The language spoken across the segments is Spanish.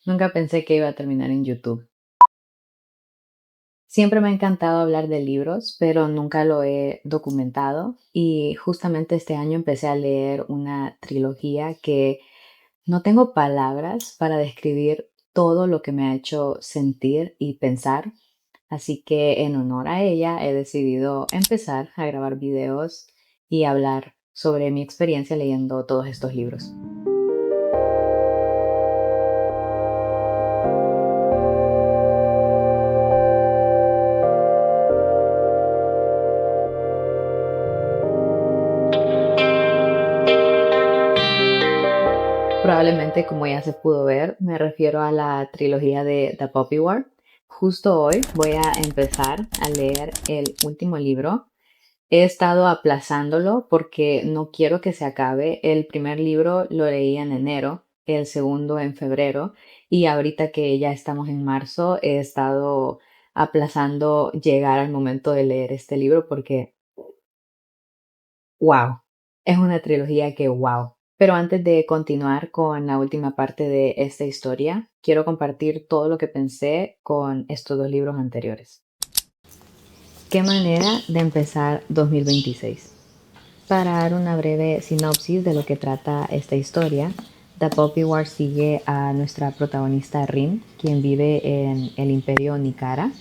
Nunca pensé que iba a terminar en YouTube. Siempre me ha encantado hablar de libros, pero nunca lo he documentado. Y justamente este año empecé a leer una trilogía que no tengo palabras para describir todo lo que me ha hecho sentir y pensar. Así que en honor a ella he decidido empezar a grabar videos y hablar sobre mi experiencia leyendo todos estos libros. Probablemente, como ya se pudo ver, me refiero a la trilogía de The Poppy War. Justo hoy voy a empezar a leer el último libro. He estado aplazándolo porque no quiero que se acabe. El primer libro lo leí en enero, el segundo en febrero y ahorita que ya estamos en marzo he estado aplazando llegar al momento de leer este libro porque wow, es una trilogía que wow. Pero antes de continuar con la última parte de esta historia, quiero compartir todo lo que pensé con estos dos libros anteriores. ¿Qué manera de empezar 2026? Para dar una breve sinopsis de lo que trata esta historia, The Poppy War sigue a nuestra protagonista Rin, quien vive en el Imperio Nikara,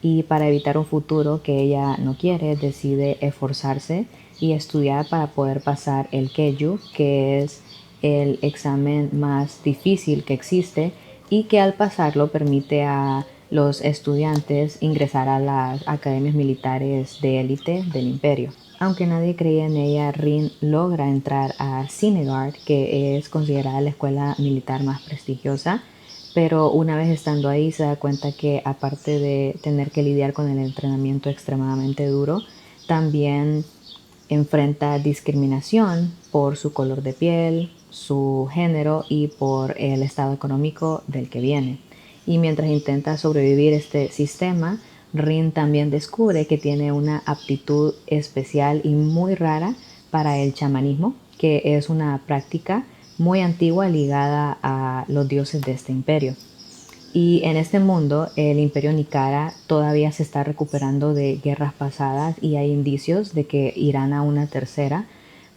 y para evitar un futuro que ella no quiere, decide esforzarse y estudiar para poder pasar el Keju, que es el examen más difícil que existe y que al pasarlo permite a los estudiantes ingresar a las academias militares de élite del imperio. Aunque nadie creía en ella, Rin logra entrar a Sinegard, que es considerada la escuela militar más prestigiosa, pero una vez estando ahí se da cuenta que aparte de tener que lidiar con el entrenamiento extremadamente duro, también enfrenta discriminación por su color de piel, su género y por el estado económico del que viene. Y mientras intenta sobrevivir este sistema, Rin también descubre que tiene una aptitud especial y muy rara para el chamanismo, que es una práctica muy antigua ligada a los dioses de este imperio. Y en este mundo, el imperio Nikara todavía se está recuperando de guerras pasadas y hay indicios de que irán a una tercera,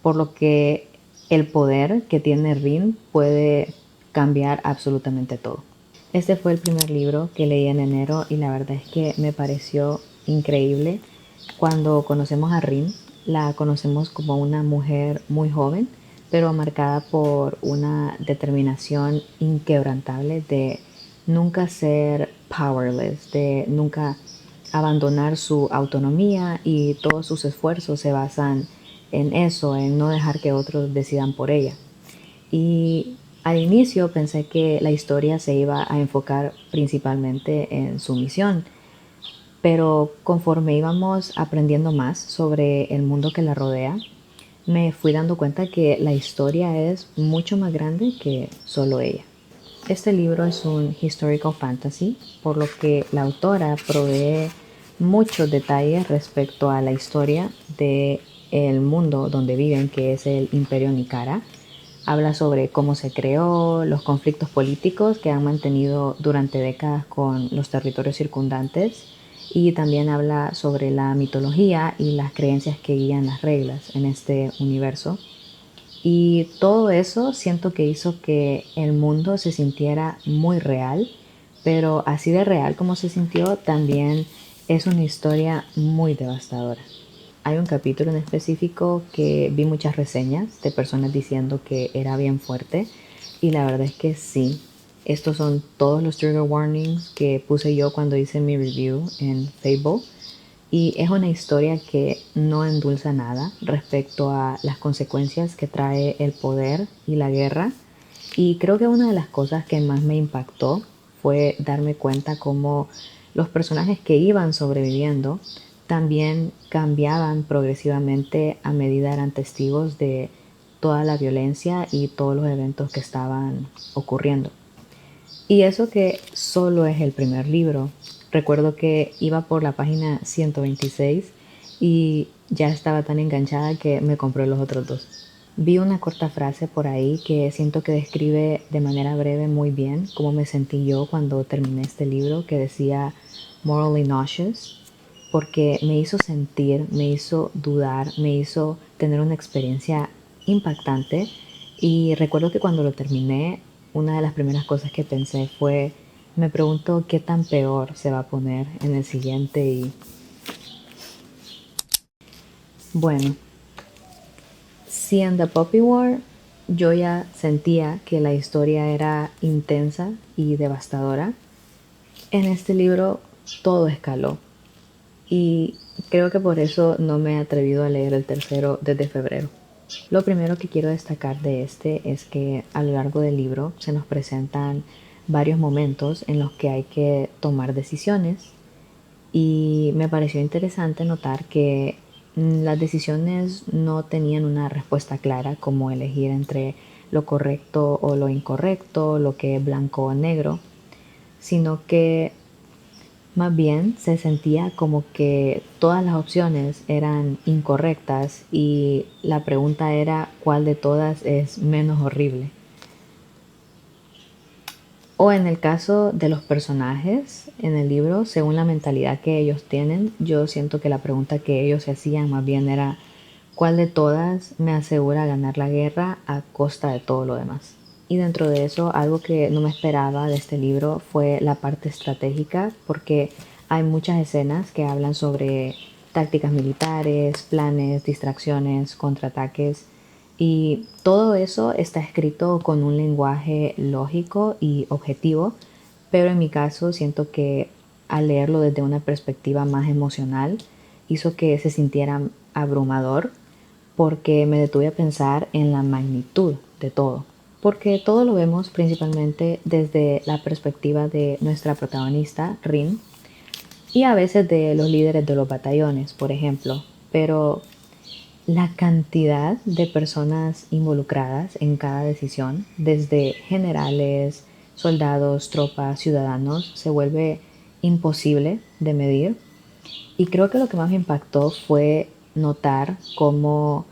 por lo que el poder que tiene Rin puede cambiar absolutamente todo. Este fue el primer libro que leí en enero y la verdad es que me pareció increíble. Cuando conocemos a Rin, la conocemos como una mujer muy joven, pero marcada por una determinación inquebrantable de nunca ser powerless, de nunca abandonar su autonomía y todos sus esfuerzos se basan en eso, en no dejar que otros decidan por ella. Y al inicio pensé que la historia se iba a enfocar principalmente en su misión, pero conforme íbamos aprendiendo más sobre el mundo que la rodea, me fui dando cuenta que la historia es mucho más grande que solo ella. Este libro es un historical fantasy, por lo que la autora provee muchos detalles respecto a la historia de el mundo donde viven, que es el Imperio Nikara. Habla sobre cómo se creó, los conflictos políticos que han mantenido durante décadas con los territorios circundantes y también habla sobre la mitología y las creencias que guían las reglas en este universo. Y todo eso siento que hizo que el mundo se sintiera muy real, pero así de real como se sintió, también es una historia muy devastadora. Hay un capítulo en específico que vi muchas reseñas de personas diciendo que era bien fuerte y la verdad es que sí. Estos son todos los trigger warnings que puse yo cuando hice mi review en Fable y es una historia que no endulza nada respecto a las consecuencias que trae el poder y la guerra. Y creo que una de las cosas que más me impactó fue darme cuenta cómo los personajes que iban sobreviviendo también cambiaban progresivamente a medida eran testigos de toda la violencia y todos los eventos que estaban ocurriendo. Y eso que solo es el primer libro. Recuerdo que iba por la página 126 y ya estaba tan enganchada que me compré los otros dos. Vi una corta frase por ahí que siento que describe de manera breve muy bien cómo me sentí yo cuando terminé este libro, que decía morally nauseous, porque me hizo sentir, me hizo dudar, me hizo tener una experiencia impactante. Y recuerdo que cuando lo terminé, una de las primeras cosas que pensé fue, me pregunto qué tan peor se va a poner en el siguiente. Y bueno, si en The Puppy War yo ya sentía que la historia era intensa y devastadora, en este libro todo escaló. Y creo que por eso no me he atrevido a leer el tercero desde febrero. Lo primero que quiero destacar de este es que a lo largo del libro se nos presentan varios momentos en los que hay que tomar decisiones y me pareció interesante notar que las decisiones no tenían una respuesta clara, como elegir entre lo correcto o lo incorrecto, lo que es blanco o negro, sino que más bien se sentía como que todas las opciones eran incorrectas y la pregunta era cuál de todas es menos horrible. O en el caso de los personajes en el libro, según la mentalidad que ellos tienen, yo siento que la pregunta que ellos se hacían más bien era ¿cuál de todas me asegura ganar la guerra a costa de todo lo demás? Y dentro de eso, algo que no me esperaba de este libro fue la parte estratégica, porque hay muchas escenas que hablan sobre tácticas militares, planes, distracciones, contraataques, y todo eso está escrito con un lenguaje lógico y objetivo, pero en mi caso siento que al leerlo desde una perspectiva más emocional hizo que se sintiera abrumador porque me detuve a pensar en la magnitud de todo, porque todo lo vemos principalmente desde la perspectiva de nuestra protagonista, Rin, y a veces de los líderes de los batallones, por ejemplo, pero la cantidad de personas involucradas en cada decisión, desde generales, soldados, tropas, ciudadanos, se vuelve imposible de medir. Y creo que lo que más me impactó fue notar cómo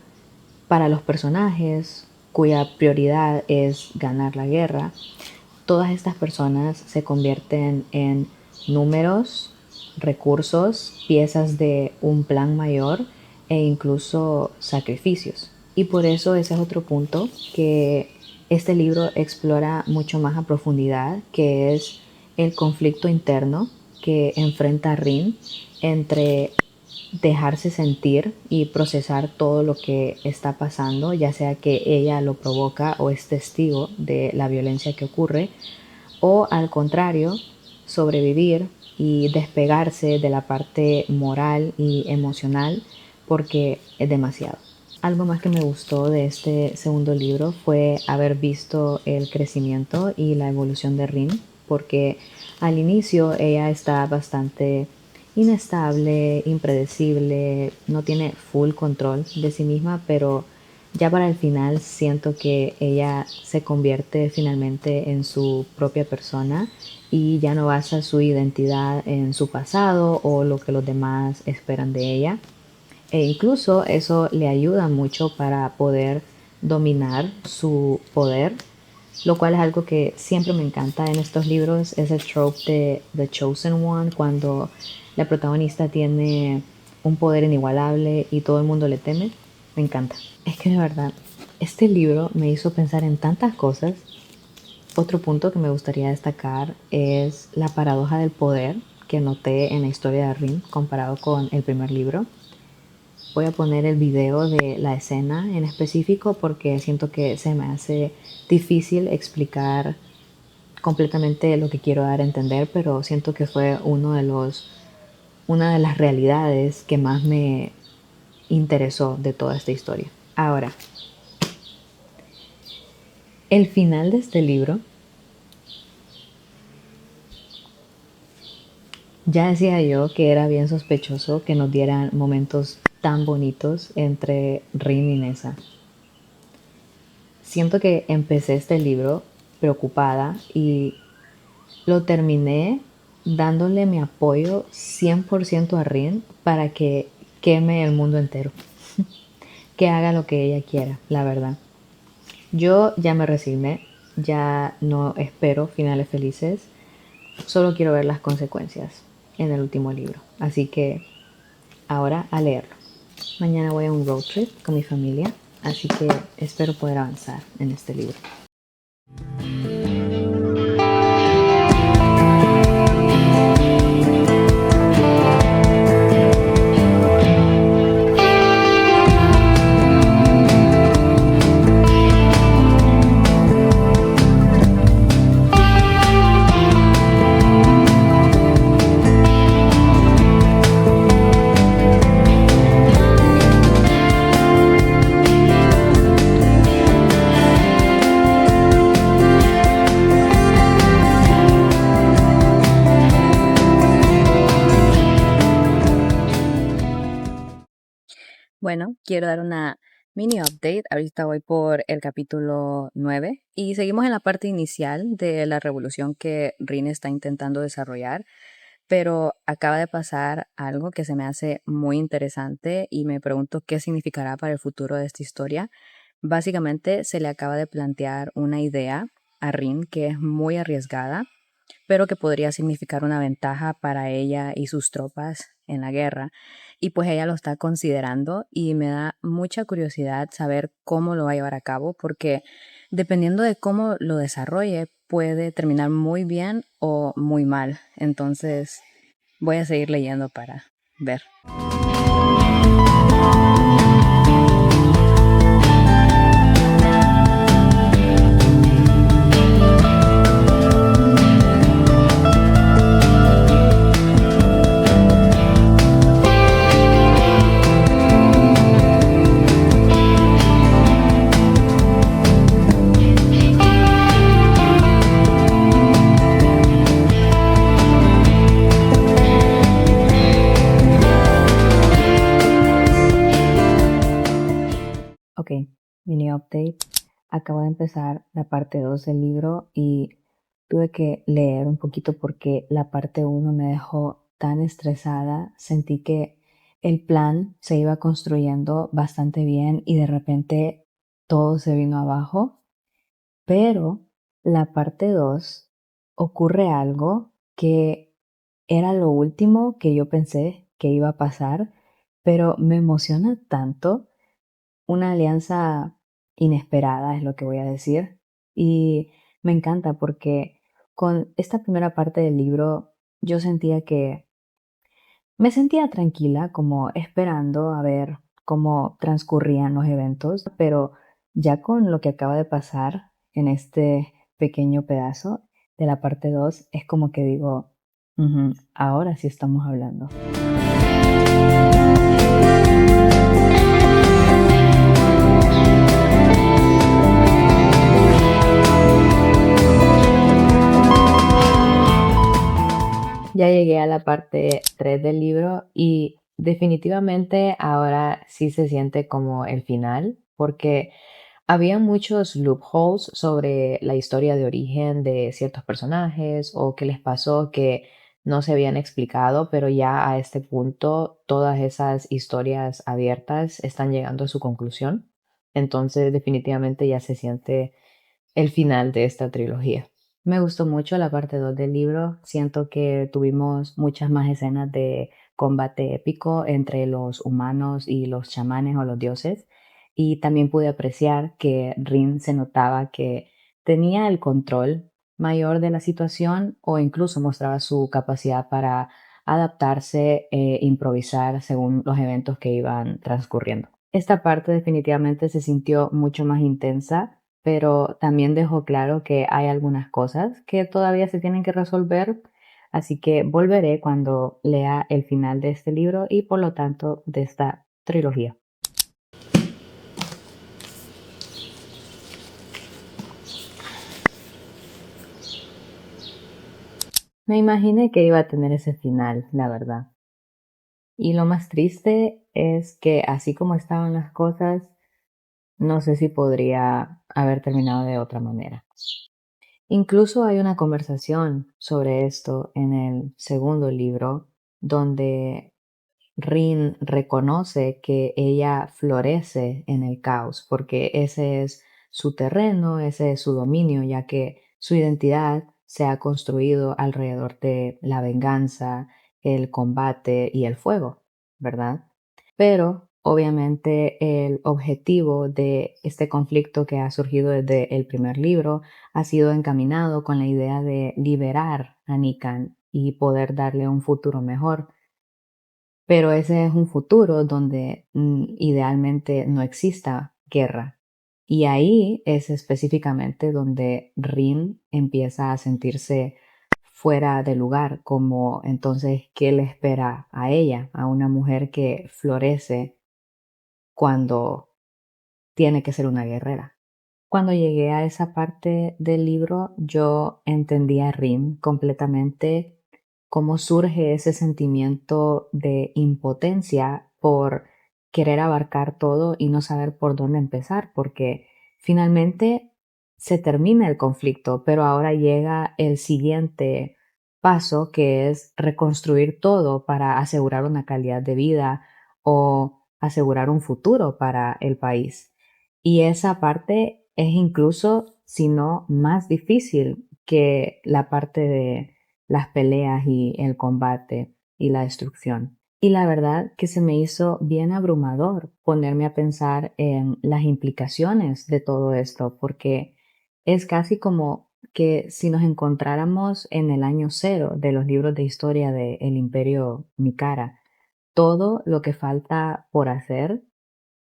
para los personajes cuya prioridad es ganar la guerra, todas estas personas se convierten en números, recursos, piezas de un plan mayor e incluso sacrificios. Y por eso ese es otro punto que este libro explora mucho más a profundidad, que es el conflicto interno que enfrenta Rin entre dejarse sentir y procesar todo lo que está pasando, ya sea que ella lo provoca o es testigo de la violencia que ocurre, o al contrario, sobrevivir y despegarse de la parte moral y emocional porque es demasiado. Algo más que me gustó de este segundo libro fue haber visto el crecimiento y la evolución de Rin, porque al inicio ella está bastante inestable, impredecible, no tiene full control de sí misma, pero ya para el final siento que ella se convierte finalmente en su propia persona y ya no basa su identidad en su pasado o lo que los demás esperan de ella. E incluso eso le ayuda mucho para poder dominar su poder, lo cual es algo que siempre me encanta en estos libros, ese trope de The Chosen One, cuando la protagonista tiene un poder inigualable y todo el mundo le teme. Me encanta. Es que de verdad, este libro me hizo pensar en tantas cosas. Otro punto que me gustaría destacar es la paradoja del poder que noté en la historia de Rin comparado con el primer libro. Voy a poner el video de la escena en específico porque siento que se me hace difícil explicar completamente lo que quiero dar a entender, pero siento que fue una de las realidades que más me interesó de toda esta historia. Ahora, el final de este libro, ya decía yo que era bien sospechoso que nos dieran momentos tan bonitos entre Rin y Nessa. Siento que empecé este libro preocupada y lo terminé dándole mi apoyo 100% a Rin para que queme el mundo entero. que haga lo que ella quiera, la verdad. Yo ya me resigné, ya no espero finales felices, solo quiero ver las consecuencias en el último libro. Así que ahora a leerlo. Mañana voy a un road trip con mi familia, así que espero poder avanzar en este libro. Bueno, quiero dar una mini update. Ahorita voy por el capítulo 9 y seguimos en la parte inicial de la revolución que Rin está intentando desarrollar, pero acaba de pasar algo que se me hace muy interesante y me pregunto qué significará para el futuro de esta historia. Básicamente se le acaba de plantear una idea a Rin que es muy arriesgada, pero que podría significar una ventaja para ella y sus tropas en la guerra. Y pues ella lo está considerando y me da mucha curiosidad saber cómo lo va a llevar a cabo, porque dependiendo de cómo lo desarrolle, puede terminar muy bien o muy mal. Entonces voy a seguir leyendo para ver. Ok, mini update. Acabo de empezar la parte 2 del libro y tuve que leer un poquito porque la parte uno me dejó tan estresada. Sentí que el plan se iba construyendo bastante bien y de repente todo se vino abajo. Pero la parte 2 ocurre algo que era lo último que yo pensé que iba a pasar, pero me emociona tanto. Una alianza inesperada es lo que voy a decir. Y me encanta porque con esta primera parte del libro yo sentía que me sentía tranquila, como esperando a ver cómo transcurrían los eventos, pero ya con lo que acaba de pasar en este pequeño pedazo de la parte 2 es como que digo, "Ujú, ahora sí estamos hablando". Ya llegué a la parte 3 del libro y definitivamente ahora sí se siente como el final, porque había muchos loopholes sobre la historia de origen de ciertos personajes o qué les pasó que no se habían explicado, pero ya a este punto todas esas historias abiertas están llegando a su conclusión. Entonces definitivamente ya se siente el final de esta trilogía. Me gustó mucho la parte 2 del libro. Siento que tuvimos muchas más escenas de combate épico entre los humanos y los chamanes o los dioses. Y también pude apreciar que Rin se notaba que tenía el control mayor de la situación o incluso mostraba su capacidad para adaptarse e improvisar según los eventos que iban transcurriendo. Esta parte definitivamente se sintió mucho más intensa, pero también dejó claro que hay algunas cosas que todavía se tienen que resolver, así que volveré cuando lea el final de este libro y por lo tanto de esta trilogía. Me imaginé que iba a tener ese final, la verdad. Y lo más triste es que así como estaban las cosas, no sé si podría haber terminado de otra manera. Incluso hay una conversación sobre esto en el segundo libro, donde Rin reconoce que ella florece en el caos, porque ese es su terreno, ese es su dominio, ya que su identidad se ha construido alrededor de la venganza, el combate y el fuego, ¿verdad? Pero obviamente el objetivo de este conflicto que ha surgido desde el primer libro ha sido encaminado con la idea de liberar a Nikan y poder darle un futuro mejor. Pero ese es un futuro donde idealmente no exista guerra. Y ahí es específicamente donde Rin empieza a sentirse fuera de lugar, como entonces, ¿qué le espera a ella, a una mujer que florece cuando tiene que ser una guerrera? Cuando llegué a esa parte del libro, yo entendí a Rin completamente cómo surge ese sentimiento de impotencia por querer abarcar todo y no saber por dónde empezar, porque finalmente se termina el conflicto, pero ahora llega el siguiente paso, que es reconstruir todo para asegurar una calidad de vida o asegurar un futuro para el país. Y esa parte es incluso, si no más difícil que la parte de las peleas y el combate y la destrucción. Y la verdad que se me hizo bien abrumador ponerme a pensar en las implicaciones de todo esto, porque es casi como que si nos encontráramos en el año cero de los libros de historia del Imperio Mikara, todo lo que falta por hacer,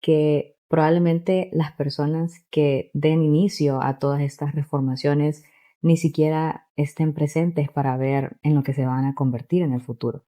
que probablemente las personas que den inicio a todas estas reformaciones ni siquiera estén presentes para ver en lo que se van a convertir en el futuro.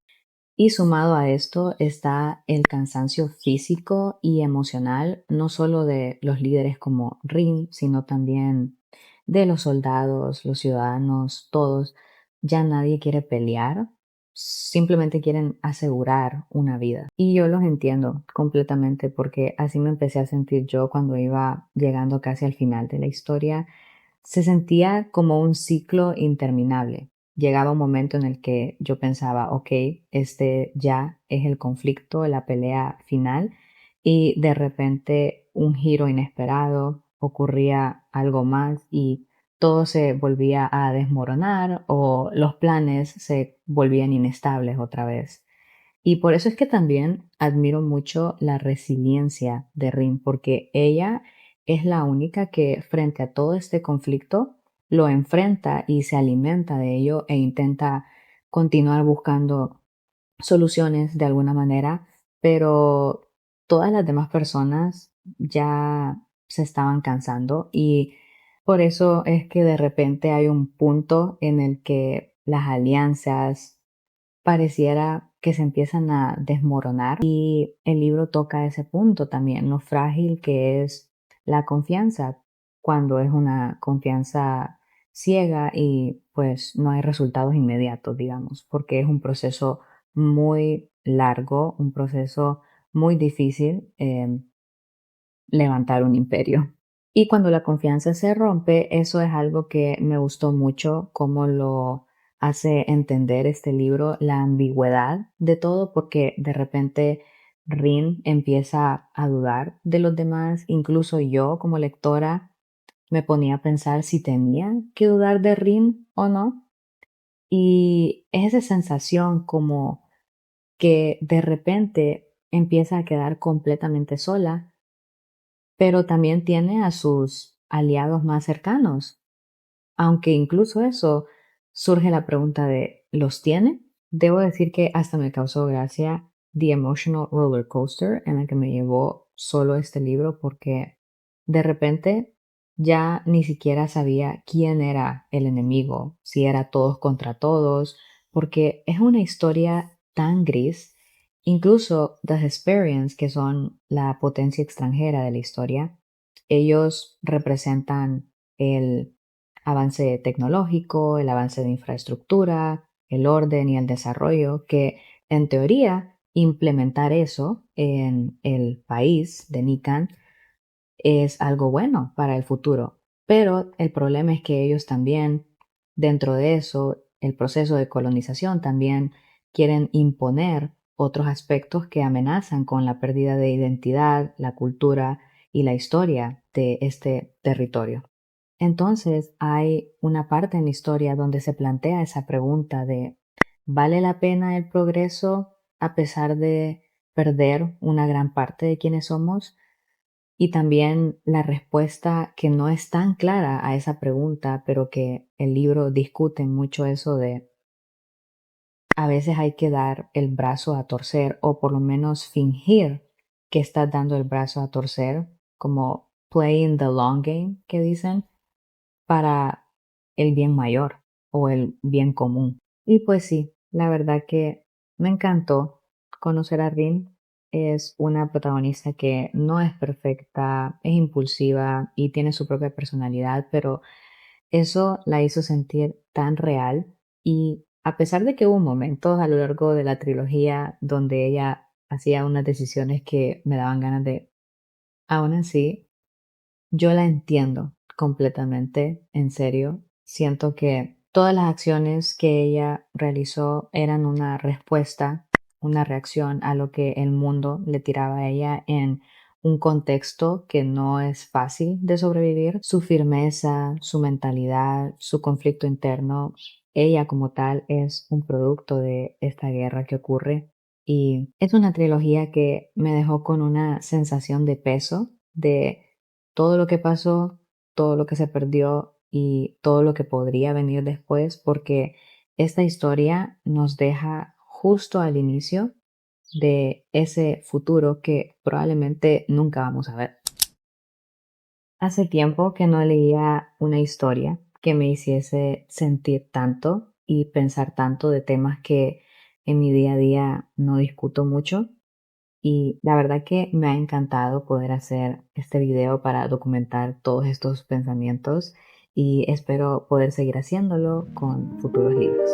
Y sumado a esto está el cansancio físico y emocional, no solo de los líderes como Rin, sino también de los soldados, los ciudadanos, todos. Ya nadie quiere pelear, simplemente quieren asegurar una vida. Y yo los entiendo completamente porque así me empecé a sentir yo cuando iba llegando casi al final de la historia. Se sentía como un ciclo interminable. Llegaba un momento en el que yo pensaba, ok, este ya es el conflicto, la pelea final, y de repente un giro inesperado, ocurría algo más y todo se volvía a desmoronar o los planes se volvían inestables otra vez. Y por eso es que también admiro mucho la resiliencia de Rin, porque ella es la única que frente a todo este conflicto lo enfrenta y se alimenta de ello e intenta continuar buscando soluciones de alguna manera, pero todas las demás personas ya se estaban cansando y por eso es que de repente hay un punto en el que las alianzas pareciera que se empiezan a desmoronar y el libro toca ese punto también, lo frágil que es la confianza cuando es una confianza ciega y pues no hay resultados inmediatos, digamos, porque es un proceso muy largo, un proceso muy difícil levantar un imperio. Y cuando la confianza se rompe, eso es algo que me gustó mucho, cómo lo hace entender este libro, la ambigüedad de todo, porque de repente Rin empieza a dudar de los demás, incluso yo como lectora me ponía a pensar si tenía que dudar de Rin o no. Y es esa sensación como que de repente empieza a quedar completamente sola, pero también tiene a sus aliados más cercanos. Aunque incluso eso surge la pregunta de ¿los tiene? Debo decir que hasta me causó gracia The Emotional Roller Coaster en la que me llevó solo este libro porque de repente ya ni siquiera sabía quién era el enemigo, si era todos contra todos, porque es una historia tan gris. Incluso The Hesperians, que son la potencia extranjera de la historia, ellos representan el avance tecnológico, el avance de infraestructura, el orden y el desarrollo, que en teoría implementar eso en el país de Nikan es algo bueno para el futuro. Pero el problema es que ellos también, dentro de eso, el proceso de colonización también quieren imponer otros aspectos que amenazan con la pérdida de identidad, la cultura y la historia de este territorio. Entonces, hay una parte en la historia donde se plantea esa pregunta de ¿vale la pena el progreso a pesar de perder una gran parte de quienes somos? Y también la respuesta que no es tan clara a esa pregunta, pero que el libro discute mucho eso de a veces hay que dar el brazo a torcer o por lo menos fingir que estás dando el brazo a torcer, como playing the long game que dicen, para el bien mayor o el bien común. Y pues sí, la verdad que me encantó conocer a Rin. Es una protagonista que no es perfecta, es impulsiva y tiene su propia personalidad, pero eso la hizo sentir tan real y a pesar de que hubo momentos a lo largo de la trilogía donde ella hacía unas decisiones que me daban ganas de, aún así, yo la entiendo completamente, en serio. Siento que todas las acciones que ella realizó eran una respuesta, una reacción a lo que el mundo le tiraba a ella en un contexto que no es fácil de sobrevivir. Su firmeza, su mentalidad, su conflicto interno, ella como tal es un producto de esta guerra que ocurre. Y es una trilogía que me dejó con una sensación de peso, de todo lo que pasó, todo lo que se perdió y todo lo que podría venir después, porque esta historia nos deja justo al inicio de ese futuro que probablemente nunca vamos a ver. Hace tiempo que no leía una historia que me hiciese sentir tanto y pensar tanto de temas que en mi día a día no discuto mucho. Y la verdad que me ha encantado poder hacer este video para documentar todos estos pensamientos y espero poder seguir haciéndolo con futuros libros.